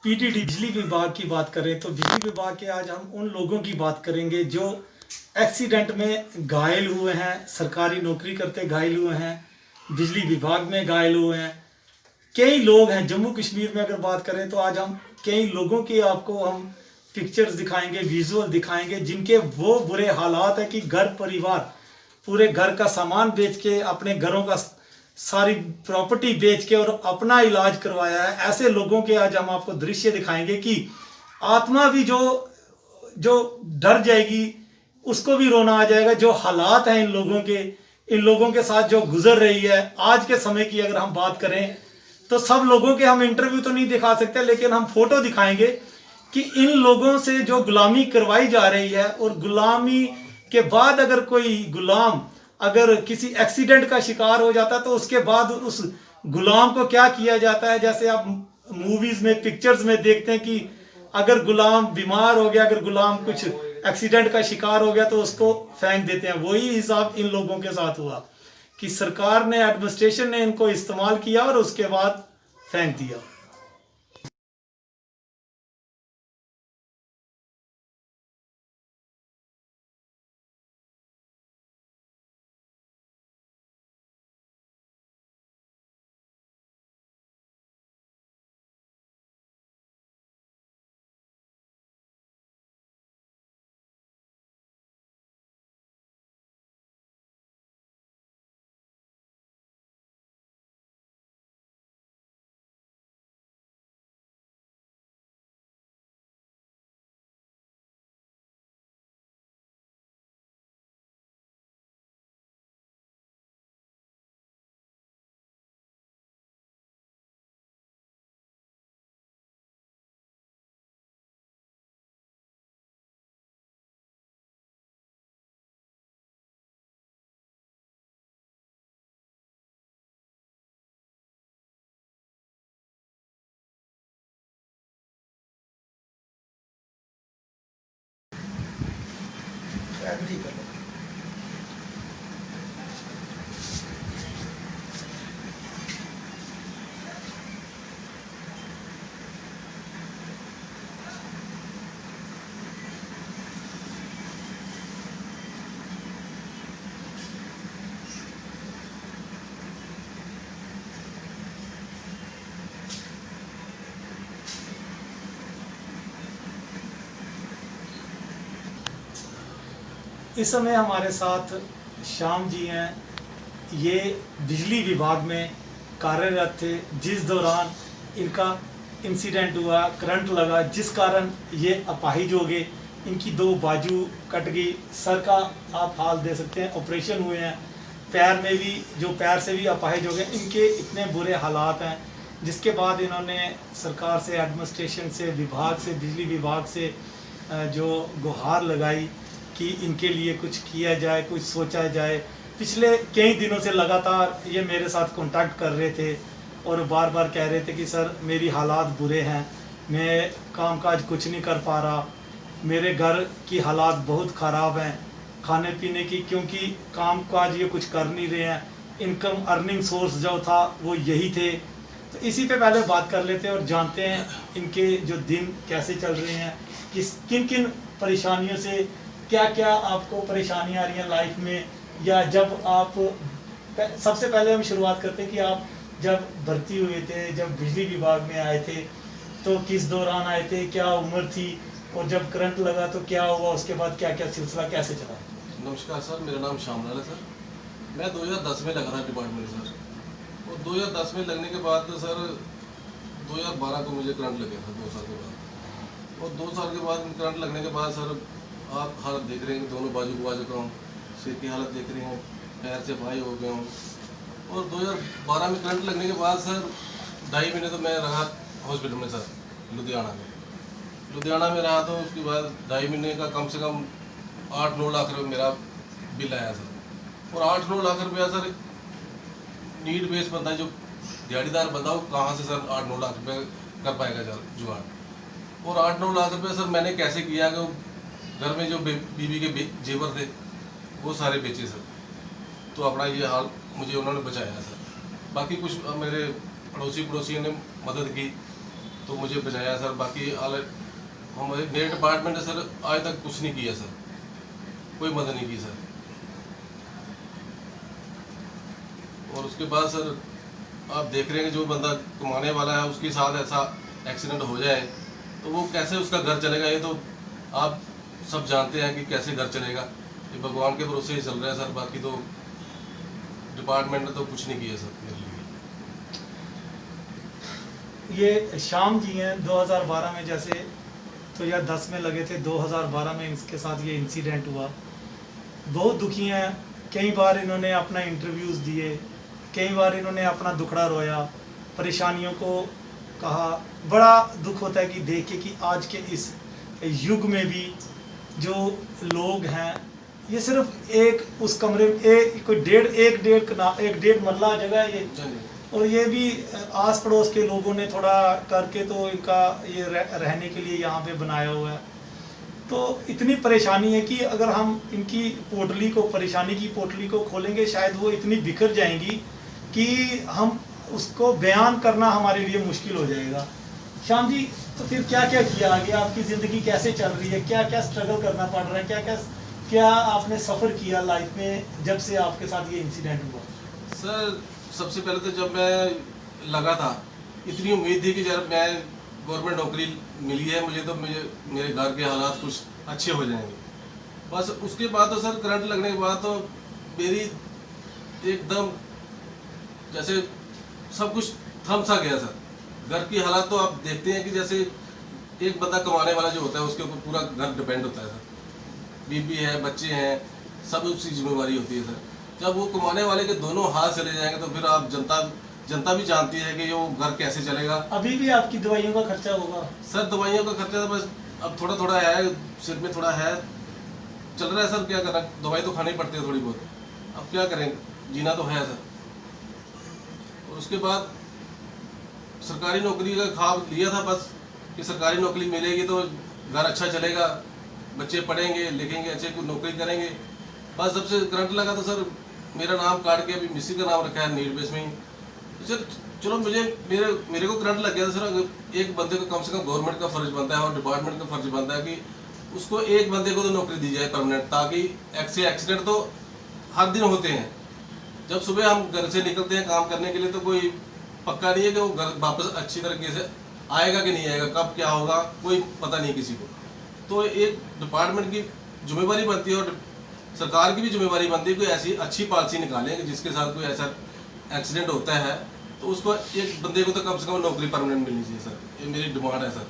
PTD बिजली विभाग की बात करें तो बिजली विभाग के आज हम उन लोगों की बात करेंगे जो एक्सीडेंट में घायल हुए हैं, सरकारी नौकरी करते घायल हुए हैं, बिजली विभाग में घायल हुए हैं। कई लोग हैं जम्मू कश्मीर में, अगर बात करें तो आज हम कई लोगों की आपको हम पिक्चर्स दिखाएंगे, विजुअल दिखाएंगे जिनके वो बुरे हालात है कि घर परिवार पूरे घर का सामान बेच के, अपने घरों का सारी प्रॉपर्टी बेच के और अपना इलाज करवाया है। ऐसे लोगों के आज हम आपको दृश्य दिखाएंगे कि आत्मा भी जो जो डर जाएगी, उसको भी रोना आ जाएगा। जो हालात हैं इन लोगों के साथ जो गुजर रही है आज के समय की, अगर हम बात करें तो सब लोगों के हम इंटरव्यू तो नहीं दिखा सकते, लेकिन हम फोटो दिखाएंगे कि इन लोगों से जो गुलामी करवाई जा रही है, और गुलामी के बाद अगर कोई गुलाम अगर किसी एक्सीडेंट का शिकार हो जाता है तो उसके बाद उस गुलाम को क्या किया जाता है। जैसे आप मूवीज में, पिक्चर्स में देखते हैं कि अगर गुलाम बीमार हो गया, अगर गुलाम कुछ एक्सीडेंट का शिकार हो गया तो उसको फेंक देते हैं। वही हिसाब इन लोगों के साथ हुआ कि सरकार ने, एडमिनिस्ट्रेशन ने इनको इस्तेमाल किया और उसके बाद फेंक दिया। इस समय हमारे साथ श्याम जी हैं। ये बिजली विभाग में कार्यरत थे जिस दौरान इनका इंसिडेंट हुआ, करंट लगा, जिस कारण ये अपाहिज हो गए। इनकी 2 बाजू कट गई, सर का आप हाल दे सकते हैं, ऑपरेशन हुए हैं, पैर में भी, जो पैर से भी अपाहिज हो गए। इनके इतने बुरे हालात हैं, जिसके बाद इन्होंने सरकार से, एडमिनिस्ट्रेशन से, विभाग से, बिजली विभाग से जो गुहार लगाई कि इनके लिए कुछ किया जाए, कुछ सोचा जाए। पिछले कई दिनों से लगातार ये मेरे साथ कांटेक्ट कर रहे थे और बार बार कह रहे थे कि सर मेरी हालात बुरे हैं, मैं कामकाज कुछ नहीं कर पा रहा, मेरे घर की हालात बहुत ख़राब हैं, खाने पीने की, क्योंकि कामकाज ये कुछ कर नहीं रहे हैं, इनकम अर्निंग सोर्स जो था वो यही थे। तो इसी पे पहले बात कर लेते हैं और जानते हैं इनके जो दिन कैसे चल रहे हैं, किन किन परेशानियों से, क्या क्या आपको परेशानियां आ रही हैं लाइफ में। या जब आप, सबसे पहले हम शुरुआत करते हैं कि आप जब भर्ती हुए थे, जब बिजली विभाग में आए थे तो किस दौरान आए थे, क्या उम्र थी, और जब करंट लगा तो क्या हुआ, उसके बाद क्या क्या सिलसिला कैसे चला। नमस्कार सर, मेरा नाम श्यामलाल है सर। मैं 2010 में लगा था डिपार्टमेंट सर, और 2010 में लगने के बाद सर 2012 को मुझे करंट लग गया था 2 साल के बाद। और 2 साल के बाद करंट लगने के बाद सर आप हालत देख रहे हैं, दोनों बाजू को चुका हूँ, सिर की हालत देख रहे हैं, पैर से भाई हो गया हूँ। और 2012 में करंट लगने के बाद सर 2.5 महीने तो मैं रहा हॉस्पिटल में सर, लुधियाना में रहा। तो उसके बाद 2.5 महीने का कम से कम 8-9 लाख रुपये मेरा बिल आया सर। और 8-9 लाख रुपया सर नीड बेस बंदा, जो दिहाड़ीदार बंदा, वो कहाँ से सर 8-9 लाख रुपये कर पाएगा सर जुगाड़। और 8-9 लाख रुपये सर मैंने कैसे किया कि घर में जो बीवी के जेवर थे वो सारे बेचे सर, तो अपना ये हाल मुझे उन्होंने बचाया सर। बाकी कुछ मेरे पड़ोसियों ने मदद की, तो मुझे बचाया सर। बाकी हमारे मेरे डिपार्टमेंट ने सर आज तक कुछ नहीं किया सर, कोई मदद नहीं की सर। और उसके बाद सर आप देख रहे हैं कि जो बंदा कमाने वाला है उसके साथ ऐसा एक्सीडेंट हो जाए तो वो कैसे उसका घर चलेगा, ये तो आप सब जानते हैं कि कैसे घर चलेगा। ये भगवान के भरोसे ही चल रहा है सर। बाकी तो डिपार्टमेंट ने तो कुछ नहीं किया सर मेरे लिए। ये श्याम जी हैं 2012 में जैसे 2010 में लगे थे, 2012 में इसके साथ ये इंसिडेंट हुआ। बहुत दुखी हैं, कई बार इन्होंने अपना इंटरव्यूज़ दिए, कई बार इन्होंने अपना दुखड़ा रोया, परेशानियों को कहा। बड़ा दुख होता है कि देख के कि आज के इस युग में भी जो लोग हैं ये सिर्फ एक उस कमरे में एक डेढ़ मरला जगह है ये, और ये भी आस पड़ोस के लोगों ने थोड़ा करके तो इनका ये रहने के लिए यहाँ पे बनाया हुआ है। तो इतनी परेशानी है कि अगर हम इनकी परेशानी की पोटली को खोलेंगे शायद वो इतनी बिखर जाएंगी कि हम उसको बयान करना हमारे लिए मुश्किल हो जाएगा। श्याम जी, तो फिर क्या क्या किया आगे, आपकी ज़िंदगी कैसे चल रही है, क्या क्या स्ट्रगल करना पड़ रहा है, क्या आपने सफ़र किया लाइफ में जब से आपके साथ ये इंसिडेंट हुआ? सर सबसे पहले तो जब मैं लगा था इतनी उम्मीद थी कि जब मैं गवर्नमेंट नौकरी मिली है मुझे तो मेरे घर के हालात कुछ अच्छे हो जाएंगे। बस उसके बाद तो सर करंट लगने के बाद तो मेरी एकदम जैसे सब कुछ थम सा गया सर। घर की हालात तो आप देखते हैं कि जैसे एक बंदा कमाने वाला जो होता है उसके ऊपर पूरा घर डिपेंड होता है सर। बीबी है, बच्चे हैं, सब उसकी जिम्मेवारी होती है सर। जब वो कमाने वाले के दोनों हाथ चले जाएंगे तो फिर आप जनता भी जानती है कि वो घर कैसे चलेगा। अभी भी आपकी दवाइयों का खर्चा होगा? सर दवाइयों का खर्चा तो बस अब थोड़ा थोड़ा है, सिर में थोड़ा है, चल रहा है सर। क्या करना, दवाई तो खानी पड़ती है थोड़ी बहुत, अब क्या करें, जीना तो है सर। और उसके बाद सरकारी नौकरी का ख्वाब लिया था बस कि सरकारी नौकरी मिलेगी तो घर अच्छा चलेगा, बच्चे पढ़ेंगे लिखेंगे, अच्छे को नौकरी करेंगे। बस जब से करंट लगा तो सर मेरा नाम काट के अभी मिसी का नाम रखा है नीड बेस में ही। तो सर चलो मेरे को करंट लग गया था सर। एक बंदे को कम से कम गवर्नमेंट का फर्ज बनता है और डिपार्टमेंट का फर्ज बनता है कि उसको एक बंदे को तो नौकरी दी जाए परमानेंट, ताकि एक्सीडेंट तो हर दिन होते हैं। जब सुबह हम घर से निकलते हैं काम करने के लिए तो कोई पक्का नहीं है कि वो घर वापस अच्छी तरीके से आएगा कि नहीं आएगा, कब क्या होगा कोई पता नहीं किसी को। तो एक डिपार्टमेंट की जिम्मेवारी बनती है और सरकार की भी जिम्मेवारी बनती है कोई ऐसी अच्छी पॉलिसी निकालें कि जिसके साथ कोई ऐसा एक्सीडेंट होता है तो उसको एक बंदे को तो कम से कम नौकरी परमानेंट मिलनी चाहिए सर। ये मेरी डिमांड है सर,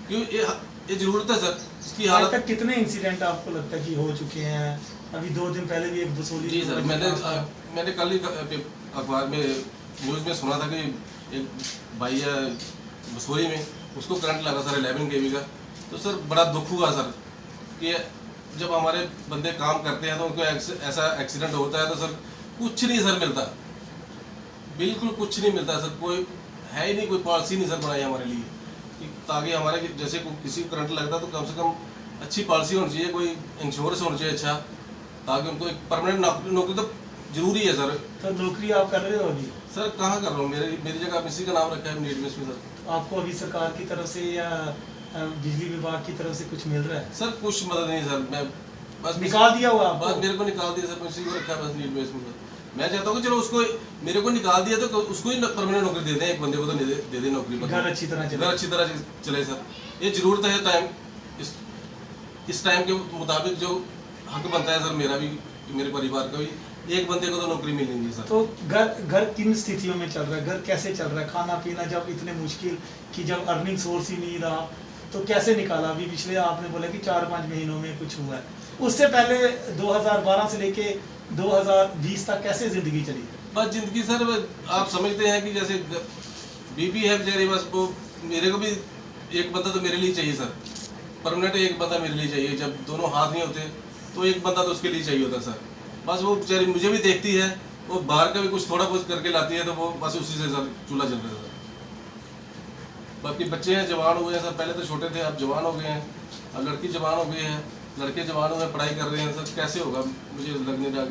क्योंकि ये जरूरत है सर। इसकी हालत तक कितने इंसिडेंट आपको लगता है कि हो चुके हैं? अभी 2 दिन पहले भी एक बसोली। जी सर, मैंने कल ही अखबार में न्यूज़ में सुना था कि एक भाई है बसोली में, उसको करंट लगा सर 11 kV का। तो सर बड़ा दुख हुआ सर कि जब हमारे बंदे काम करते हैं तो उनको ऐसा एक्सीडेंट होता है तो सर कुछ नहीं सर मिलता, बिल्कुल कुछ नहीं मिलता सर। कोई है ही नहीं, कोई पॉलिसी नहीं सर बनाई हमारे लिए कि ताकि हमारे जैसे किसी को करंट लगता तो कम से कम अच्छी पॉलिसी होनी चाहिए, कोई इंश्योरेंस होना चाहिए अच्छा, ताकि उनको एक परमानेंट नौकरी तो जरूरी है सर। तो नौकरी आप कर रहे हो अभी? सर कहाँ कर रहा हूँ, मेरी जगह इसी का नाम रखा है नीड बेस में सर। आपको अभी सरकार की तरफ से या बिजली विभाग की तरफ से कुछ मिल रहा है? सर कुछ मदद नहीं सर, मैं बस निकाल दिया हुआ आपको? बस मेरे को निकाल दिया सर, मैं इसी को रखा है बस नीड बेस में सर। मैं चाहता हूँ कि चलो उसको मेरे को निकाल दिया तो उसको ही परमानेंट नौकरी दे दें, एक बंदे को तो दे दें नौकरी, घर अच्छी तरह चले, घर अच्छी तरह चले सर। ये जरूरत है टाइम, इस टाइम के मुताबिक जो हक बनता है सर मेरा भी, मेरे परिवार का भी, एक बंदे को तो नौकरी मिलेंगी सर। तो घर किन स्थितियों में चल रहा है, घर कैसे चल रहा है? खाना पीना जब इतने मुश्किल कि जब अर्निंग सोर्स ही नहीं रहा तो कैसे निकाला? अभी पिछले आपने बोला कि 4-5 महीनों में कुछ हुआ है, उससे पहले 2012 से लेके 2020 तक कैसे जिंदगी चली? बस जिंदगी सर आप समझते हैं कि जैसे बीबी है बेचारी, बस वो मेरे को भी एक बंदा तो मेरे लिए चाहिए सर, परमानेंट एक बंदा मेरे लिए चाहिए। जब दोनों हाथ नहीं होते तो एक बंदा तो उसके लिए चाहिए होता सर। बस वो बेचारी मुझे भी देखती है, वो बाहर का भी कुछ थोड़ा बहुत करके लाती है तो वो बस उसी से सर चूल्हा जल रहा है। बाकी बच्चे हैं, जवान हुए हैं सर, पहले तो छोटे थे अब जवान हो गए हैं, अब लड़की जवान हो गई है, लड़के जवान हुए हैं, पढ़ाई कर रहे हैं सर। कैसे होगा मुझे लगने का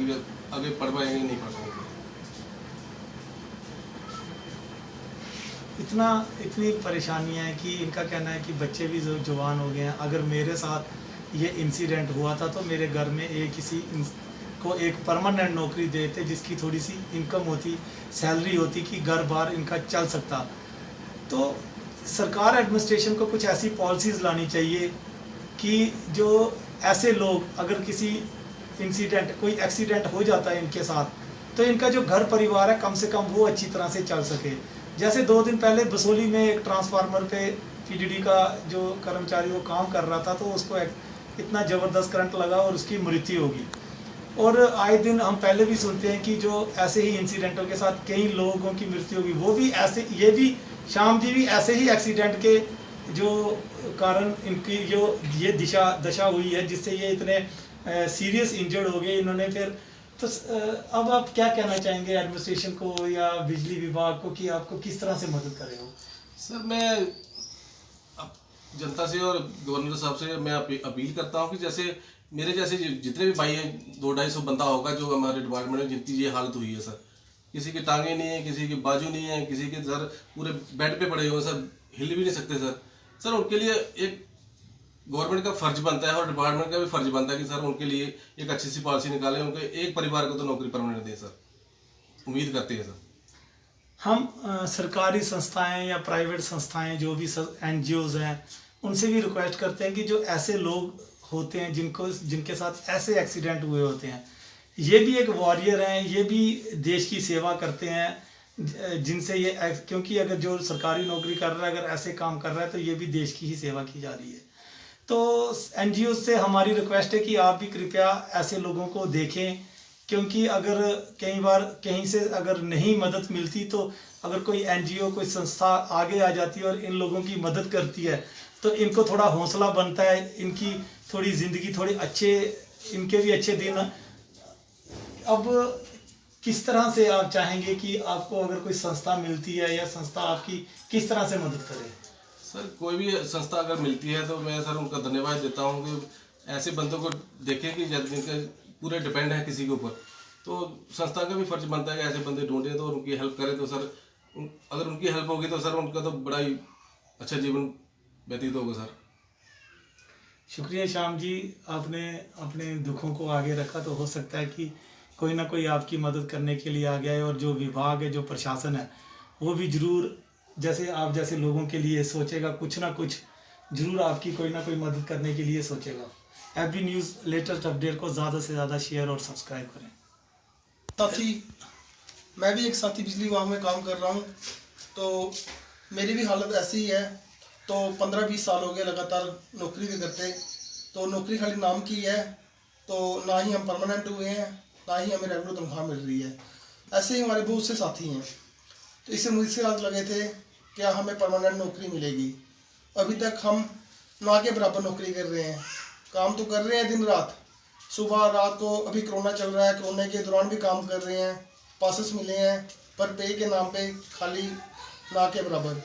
आगे पढ़ पाएंगे नहीं पढ़ पाएंगे। इतनी इतनी परेशानियाँ हैं कि इनका कहना है कि बच्चे भी जवान हो गए हैं। अगर मेरे साथ ये इंसिडेंट हुआ था तो मेरे घर में को एक परमानेंट नौकरी देते जिसकी थोड़ी सी इनकम होती, सैलरी होती कि घर बार इनका चल सकता। तो सरकार एडमिनिस्ट्रेशन को कुछ ऐसी पॉलिसीज़ लानी चाहिए कि जो ऐसे लोग अगर किसी कोई एक्सीडेंट हो जाता है इनके साथ तो इनका जो घर परिवार है कम से कम वो अच्छी तरह से चल सके। जैसे 2 दिन पहले बसोली में एक ट्रांसफार्मर पे पीडीडी का जो कर्मचारी वो काम कर रहा था तो उसको इतना ज़बरदस्त करंट लगा और उसकी मृत्यु होगी। और आए दिन हम पहले भी सुनते हैं कि जो ऐसे ही इंसिडेंटों के साथ कई लोगों की मृत्यु होगी, वो भी ऐसे, ये भी श्याम जी भी ऐसे ही एक्सीडेंट के जो कारण इनकी जो ये दशा हुई है जिससे ये इतने सीरियस इंजर्ड हो गए इन्होंने। फिर तो अब आप क्या कहना चाहेंगे एडमिनिस्ट्रेशन को या बिजली विभाग को कि आपको किस तरह से मदद करे हो? सर मैं जनता से और गवर्नर साहब से मैं अपील करता हूँ कि जैसे मेरे जैसे जितने भी भाई हैं 200-250 बंदा होगा जो हमारे डिपार्टमेंट में जिनकी ये हालत हुई है सर। किसी की टांगे नहीं है, किसी की बाजू नहीं है, किसी के सर पूरे बेड पे पड़े हुए सर, हिल भी नहीं सकते सर। उनके लिए एक गवर्नमेंट का फर्ज बनता है और डिपार्टमेंट का भी फर्ज बनता है कि सर उनके लिए एक अच्छी सी पॉलिसी निकालें, उनके एक परिवार को तो नौकरी परमानेंट दें सर। उम्मीद करते हैं सर। हम सरकारी संस्थाएं या प्राइवेट संस्थाएं जो भी NGOs हैं उनसे भी रिक्वेस्ट करते हैं कि जो ऐसे लोग होते हैं जिनके साथ ऐसे एक्सीडेंट हुए होते हैं, ये भी एक वॉरियर हैं, ये भी देश की सेवा करते हैं जिनसे ये, क्योंकि अगर जो सरकारी नौकरी कर रहा है अगर ऐसे काम कर रहा है तो ये भी देश की ही सेवा की जा रही है। तो NGO से हमारी रिक्वेस्ट है कि आप भी कृपया ऐसे लोगों को देखें, क्योंकि अगर कई बार कहीं से अगर नहीं मदद मिलती तो अगर कोई NGO कोई संस्था आगे आ जाती है और इन लोगों की मदद करती है तो इनको थोड़ा हौसला बनता है, इनकी थोड़ी ज़िंदगी थोड़ी इनके भी अच्छे दिन। अब किस तरह से आप चाहेंगे कि आपको अगर कोई संस्था मिलती है या संस्था आपकी किस तरह से मदद करे? सर कोई भी संस्था अगर मिलती है तो मैं सर उनका धन्यवाद देता हूँ कि ऐसे बंदों को देखें कि जिनके पूरे डिपेंड है किसी के ऊपर, तो संस्था का भी फर्ज बनता है कि ऐसे बंदे ढूंढे तो उनकी हेल्प करें। तो सर अगर उनकी हेल्प होगी तो सर उनका तो बड़ा ही अच्छा जीवन व्यतीत होगा सर। शुक्रिया श्याम जी, आपने अपने दुखों को आगे रखा। तो हो सकता है कि कोई ना कोई आपकी मदद करने के लिए आ गया है और जो विभाग है, जो प्रशासन है, वो भी ज़रूर जैसे आप जैसे लोगों के लिए सोचेगा, कुछ ना कुछ ज़रूर आपकी कोई ना कोई मदद करने के लिए सोचेगा। FB न्यूज़ लेटेस्ट अपडेट को ज़्यादा से ज़्यादा शेयर और सब्सक्राइब करें। साथी, मैं भी एक साथी बिजली विभाग में काम कर रहा हूँ, तो मेरी भी हालत ऐसी ही है। तो 15-20 साल हो गए लगातार नौकरी भी करते, तो नौकरी खाली नाम की है, तो ना ही हम परमानेंट हुए हैं ना ही हमें रेगुलर तनख्वाह मिल रही है। ऐसे ही हमारे बहुत से साथी हैं, तो इससे मुझसे हाथ लगे थे क्या हमें परमानेंट नौकरी मिलेगी। अभी तक हम ना के बराबर नौकरी कर रहे हैं, काम तो कर रहे हैं दिन रात, सुबह रात को। अभी कोरोना चल रहा है, कोरोना के दौरान भी काम कर रहे हैं, पासेस मिले हैं, पर पे के नाम पे खाली ना के बराबर।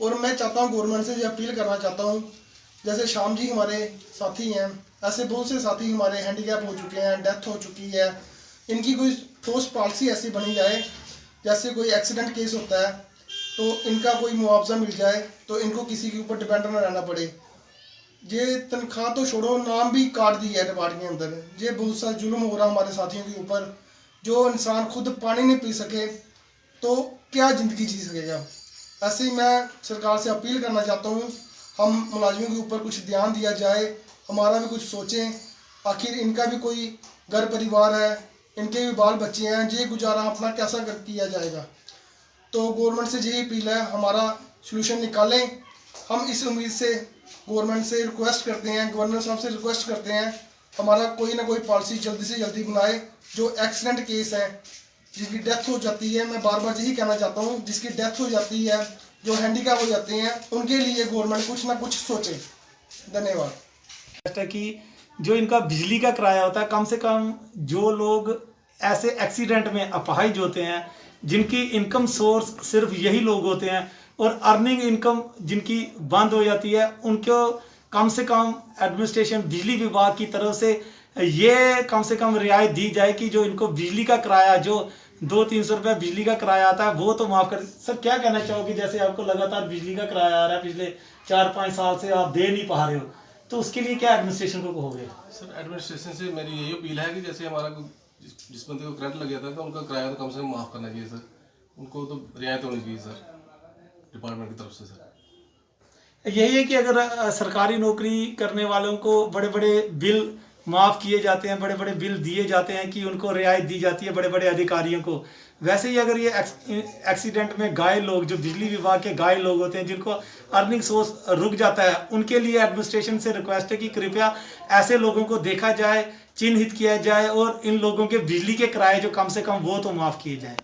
और मैं चाहता हूँ गवर्नमेंट से ये अपील करना चाहता हूँ, जैसे श्याम जी हमारे साथी हैं, ऐसे बहुत से साथी हमारे हैंडीकैप हो चुके हैं, डेथ हो चुकी है। इनकी कोई ठोस पॉलिसी ऐसी बनी जाए, जैसे कोई एक्सीडेंट केस होता है तो इनका कोई मुआवजा मिल जाए, तो इनको किसी के ऊपर डिपेंड ना रहना पड़े। ये तनख्वाह तो छोड़ो, नाम भी काट दी है डिपार्टमेंट के अंदर। ये बहुत सा जुल्म हो रहा हमारे साथियों के ऊपर। जो इंसान खुद पानी नहीं पी सके तो क्या ज़िंदगी जी सकेगा। ऐसे ही मैं सरकार से अपील करना चाहता हूँ, हम मुलाजिमों के ऊपर कुछ ध्यान दिया जाए, हमारा भी कुछ सोचें। आखिर इनका भी कोई घर परिवार है, इनके भी बाल बच्चे हैं, ये गुजारा अपना कैसा किया जाएगा। तो गवर्नमेंट से यही अपील है, हमारा सलूशन निकालें। हम इस उम्मीद से गवर्नमेंट से रिक्वेस्ट करते हैं, गवर्नर साहब से रिक्वेस्ट करते हैं, हमारा कोई ना कोई पॉलिसी जल्दी से जल्दी बनाए। जो एक्सीडेंट केस है, जिसकी डेथ हो जाती है, मैं बार बार यही कहना चाहता हूँ, जिसकी डेथ हो जाती है, जो हैंडीकैप हो जाते हैं, उनके लिए गवर्नमेंट कुछ ना कुछ सोचे। धन्यवाद। कि जो इनका बिजली का किराया होता है, कम से कम जो लोग ऐसे एक्सीडेंट में अपाहिज होते हैं, जिनकी इनकम सोर्स सिर्फ यही लोग होते हैं और अर्निंग इनकम जिनकी बंद हो जाती है, उनको कम से कम एडमिनिस्ट्रेशन बिजली विभाग की तरफ से ये कम से कम रियायत दी जाए कि जो इनको बिजली का किराया जो 200-300 रुपये बिजली का किराया आता है, वो तो माफ़ कर। सर क्या कहना चाहोगे, जैसे आपको लगातार बिजली का किराया आ रहा है, पिछले 4-5 साल से आप दे नहीं पा रहे हो, तो उसके लिए क्या एडमिनिस्ट्रेशन को कहोगे? सर एडमिनिस्ट्रेशन से मेरी यही अपील है कि जैसे हमारा जिस बंदे को करंट लग गया था तो उनका किराया तो कम से कम माफ़ करना चाहिए सर, उनको तो रियायत होनी चाहिए सर डिपार्टमेंट की तरफ से सर। यही है कि अगर सरकारी नौकरी करने वालों को बड़े बड़े बिल माफ़ किए जाते हैं, बड़े बड़े बिल दिए जाते हैं कि उनको रियायत दी जाती है बड़े बड़े अधिकारियों को, वैसे ही अगर ये एक्सीडेंट में घायल लोग, जो बिजली विभाग के घायल लोग होते हैं, जिनको अर्निंग सोर्स रुक जाता है, उनके लिए एडमिनिस्ट्रेशन से रिक्वेस्ट है कि कृपया ऐसे लोगों को देखा जाए, चिन्हित किया जाए और इन लोगों के बिजली के किराए जो कम से कम वो तो माफ़ किए जाएँ।